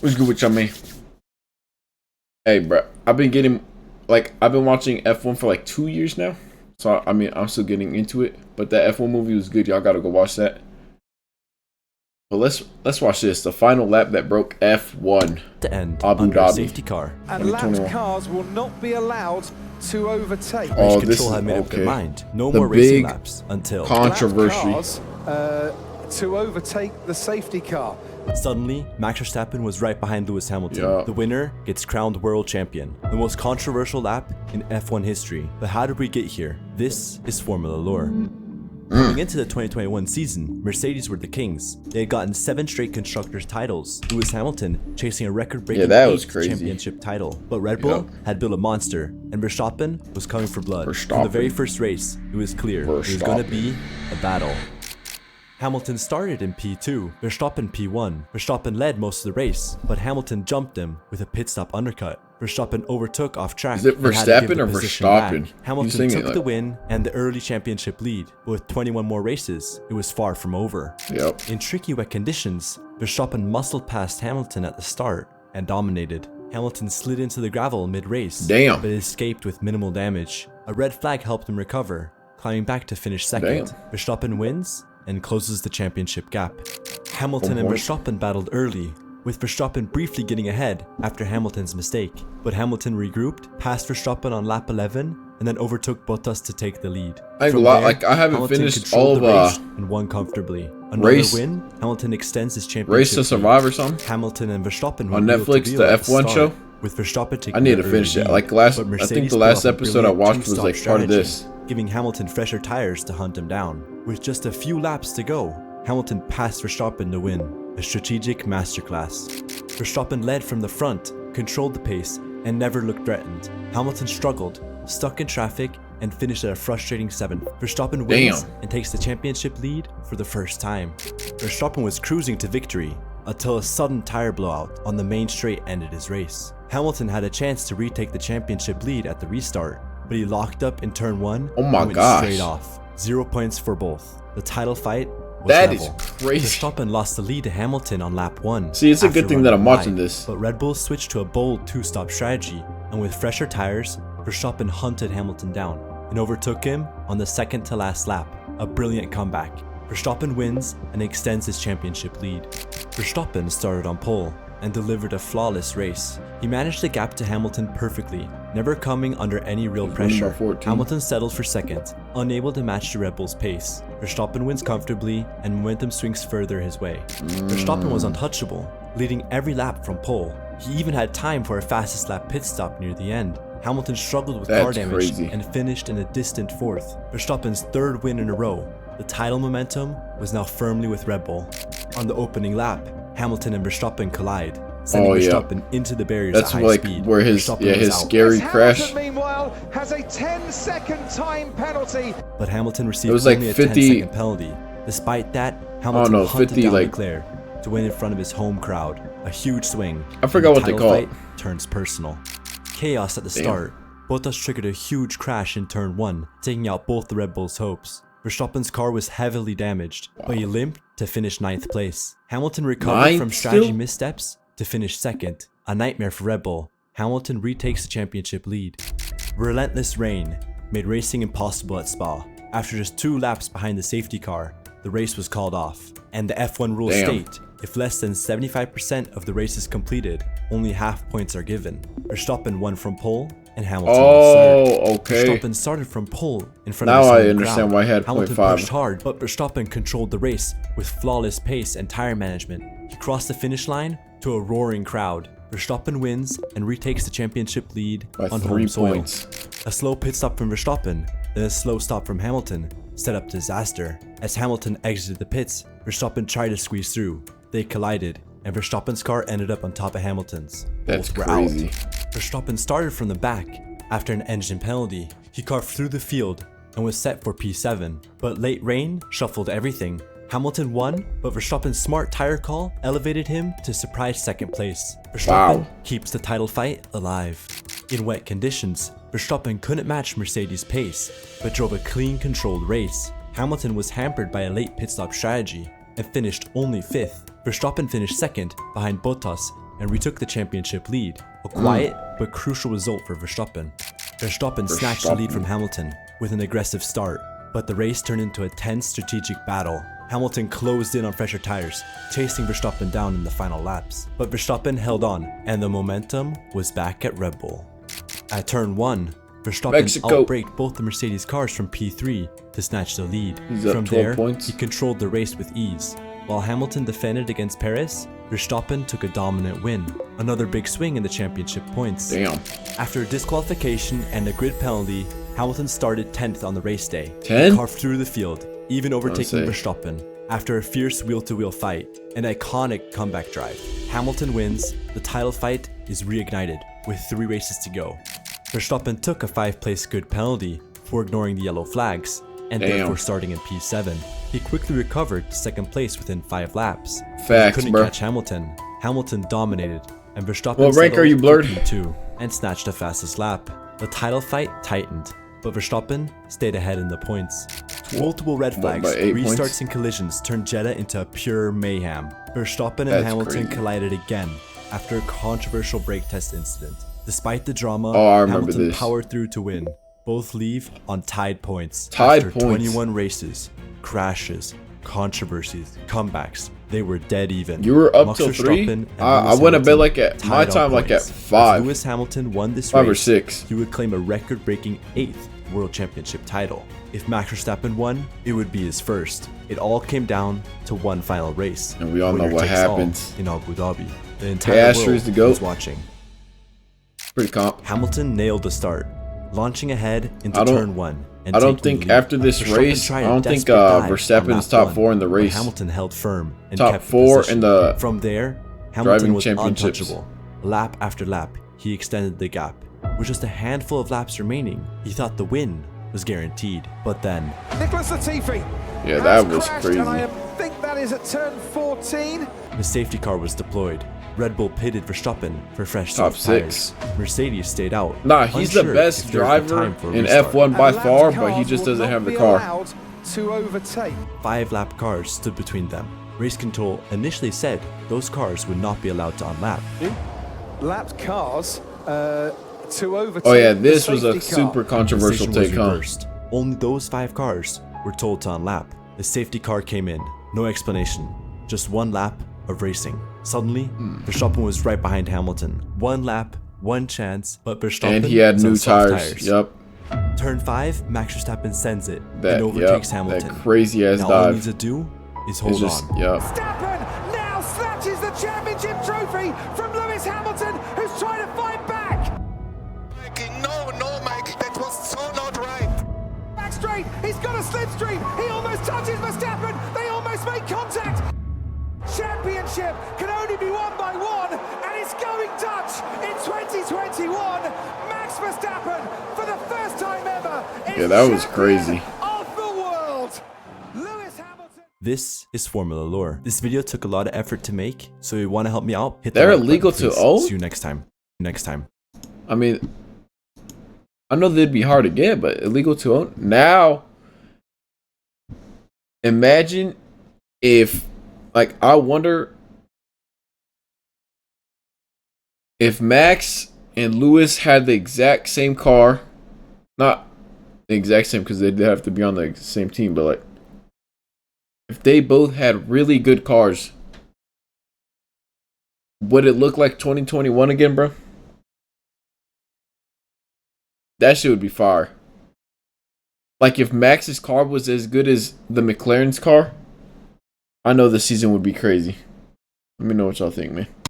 What's good with y'all, man? Hey, bro, I've been watching F1 for like 2 years now. So, I mean, I'm still getting into it. But that F1 movie was good. Y'all gotta go watch that. But let's watch this. The final lap that broke F1. To end Abu Dhabi. Safety car. And lapped cars will not be allowed to overtake. Oh, Race this control is had made up their okay. mind. No The more racing big laps until controversy. Lapped cars, to overtake the safety car. suddenly Max Verstappen was right behind Lewis Hamilton. Yeah. The winner gets crowned world champion. The most controversial lap in F1 history. But how did we get here? This is Formula lore. Coming into the 2021 season, Mercedes were the kings. They had gotten 7 straight constructors titles. Lewis Hamilton chasing a record-breaking that was 8th crazy. championship title. But Red Bull had built a monster, and Verstappen was coming for blood. From the very first race, it was clear it was going to be a battle. Hamilton started in P2, Verstappen P1. Verstappen led most of the race, but Hamilton jumped him with a pit stop undercut. Verstappen overtook off track. Is it and had to give Verstappen the or position Verstappen? back. Hamilton You took sing it the like- win and the early championship lead, but with 21 more races, it was far from over. Yep. In tricky wet conditions, Verstappen muscled past Hamilton at the start and dominated. Hamilton slid into the gravel mid-race, Damn. but escaped with minimal damage. A red flag helped him recover, climbing back to finish second. Damn. Verstappen wins and closes the championship gap. Hamilton and Verstappen battled early, with Verstappen briefly getting ahead after Hamilton's mistake. But Hamilton regrouped, passed Verstappen on lap 11, and then overtook Bottas to take the lead. I ain't From gonna lie, there, like, I haven't Hamilton finished controlled all the of, race and won comfortably. Another Race- win, Hamilton extends his championship Race to lead. Survive or something? Hamilton and Verstappen On were wheel to Netflix, wheel the at F1 start, show? with Verstappen taking I need the to finish early it. lead. Like last, But I think Mercedes the last put up a episode I brilliant watched was two-stop like part of strategy, this. giving Hamilton fresher tires to hunt him down. With just a few laps to go, Hamilton passed Verstappen to win, a strategic masterclass. Verstappen led from the front, controlled the pace, and never looked threatened. Hamilton struggled, stuck in traffic, and finished at a frustrating 7th. Verstappen wins and takes the championship lead for the first time. Verstappen was cruising to victory until a sudden tire blowout on the main straight ended his race. Hamilton had a chance to retake the championship lead at the restart, but he locked up in turn 1 Oh my and went gosh. straight off. 0 points for both. The title fight was That is level. crazy. Verstappen lost the lead to Hamilton on lap 1. See, it's a after good thing that I'm running watching wide, this. But Red Bull switched to a bold 2-stop strategy, and with fresher tires, Verstappen hunted Hamilton down and overtook him on the second to last lap. A brilliant comeback. Verstappen wins and extends his championship lead. Verstappen started on pole and delivered a flawless race. He managed the gap to Hamilton perfectly, never coming under any real He's winning by pressure. 14. Hamilton settled for second, unable to match the Red Bull's pace. Verstappen wins comfortably and momentum swings further his way. Verstappen was untouchable, leading every lap from pole. He even had time for a fastest lap pit stop near the end. Hamilton struggled with car That's damage crazy. and finished in a distant 4th. Verstappen's 3rd win in a row. The title momentum was now firmly with Red Bull. On the opening lap, Hamilton and Verstappen collide, sending Oh, yeah. Verstappen into the barriers That's at high like speed. where his Verstappen was his out. scary crash. Hamilton, meanwhile, has a 10-second time penalty. But Hamilton received It was like only a 50 10-second penalty. Despite that, Hamilton no, hunted 50 down like- Leclerc to win in front of his home crowd. A huge swing. I forgot and what they the title call it. fight turns personal. Chaos at the start. Bottas triggered a huge crash in turn 1, taking out both the Red Bull's hopes. Verstappen's car was heavily damaged, but he limped to finish 9th place. Hamilton recovered Ninth from strategy still? missteps to finish 2nd. A nightmare for Red Bull. Hamilton retakes the championship lead. Relentless rain made racing impossible at Spa. After just 2 laps behind the safety car, the race was called off. And the F1 rules state, if less than 75% of the race is completed, only half points are given. Verstappen won from pole and Hamilton was third. Oh, okay. Verstappen started from pole in front Now of his I home understand crowd. why he had Hamilton 0.5. pushed hard, but Verstappen controlled the race with flawless pace and tire management. He crossed the finish line to a roaring crowd. Verstappen wins and retakes the championship lead By on 3 home soil. points. A slow pit stop from Verstappen, then a slow stop from Hamilton set up disaster. As Hamilton exited the pits, Verstappen tried to squeeze through. They collided, and Verstappen's car ended up on top of Hamilton's. That's Both were crazy. out. Verstappen started from the back after an engine penalty. He carved through the field and was set for P7, but late rain shuffled everything. Hamilton won, but Verstappen's smart tire call elevated him to surprise 2nd place. Verstappen keeps the title fight alive. In wet conditions, Verstappen couldn't match Mercedes' pace, but drove a clean, controlled race. Hamilton was hampered by a late pit stop strategy and finished only 5th. Verstappen finished 2nd behind Bottas and retook the championship lead. A quiet but crucial result for Verstappen. Verstappen snatched the lead from Hamilton with an aggressive start, but the race turned into a tense strategic battle. Hamilton closed in on fresher tires, chasing Verstappen down in the final laps. But Verstappen held on, and the momentum was back at Red Bull. At turn 1, Verstappen outbraked both the Mercedes cars from P3 to snatch the lead. From there, he controlled the race with ease. While Hamilton defended against Perez, Verstappen took a dominant win. Another big swing in the championship points. After a disqualification and a grid penalty, Hamilton started 10th on the race day. 10? He carved through the field, even overtaking Verstappen. After a fierce wheel-to-wheel fight, an iconic comeback drive, Hamilton wins. The title fight is reignited with 3 races to go. Verstappen took a 5th-place grid penalty for ignoring the yellow flags, and therefore starting in P7. He quickly recovered to 2nd place within 5 laps. Facts, he couldn't catch Hamilton. Hamilton dominated, and Verstappen what rank are you blurred? P2 and snatched the fastest lap. The title fight tightened, but Verstappen stayed ahead in the points. Multiple red flags, restarts and collisions turned Jeddah into pure mayhem. Verstappen and Hamilton collided again after a controversial brake test incident. Despite the drama, Hamilton powered through to win. Both leave on tied points. After 21 races, crashes, controversies, comebacks, they were dead even. You were up till 3? I went to bed like at my time, like at 5. If Lewis Hamilton won this 5 race, or 6. he would claim a record-breaking 8th World Championship title. If Max Verstappen won, it would be his first. It all came down to one final race. And we all know what happens in Abu Dhabi. The entire world was watching. Pretty comp. Hamilton nailed the start, launching ahead into turn 1. I don't think after this race, I don't think Verstappen is top 4 in the race. Hamilton held firm and top kept 4 in the From there, Hamilton was untouchable. Lap after lap, he extended the gap. With just a handful of laps remaining, he thought the win was guaranteed. But then, Nicholas Latifi. Yeah, that was crazy. And I think that is at turn 14. The safety car was deployed. Red Bull pitted Verstappen for fresh top soft 6. tires. Mercedes stayed out. Nah, he's the best driver in F1 by far, but he just doesn't have the car. To overtake. 5 lap cars stood between them. Race control initially said those cars would not be allowed to unlap. Lapped cars to overtake. Oh yeah, this was a super controversial take home. Only those 5 cars were told to unlap. The safety car came in. No explanation. Just 1 lap of racing. Suddenly, Verstappen was right behind Hamilton. 1 lap, 1 chance, but Verstappen and he had new tires. Yep. Turn 5, Max Verstappen sends it and overtakes Hamilton. That crazy ass dive. All he needs to do is hold on. Verstappen now snatches the championship trophy from Lewis Hamilton, who's trying to fight back. No, Mike, that was so not right. Back straight, he's got a slipstream. He almost touches Verstappen. They almost make contact. Championship can only be won by one, and it's going Dutch in 2021. Max Verstappen, for the first time ever, is that was crazy. Of the world. Lewis Hamilton. This is Formula Lore. This video took a lot of effort to make, so if you want to help me out, hit they're the like illegal button, to own. See you next time. I mean, I know they'd be hard to get, but illegal to own now. Imagine if. Like, I wonder if Max and Lewis had the exact same car. Not the exact same because they'd have to be on the same team, but like, if they both had really good cars, would it look like 2021 again, bro? That shit would be fire. Like, if Max's car was as good as the McLaren's car, I know the season would be crazy. Let me know what y'all think, man.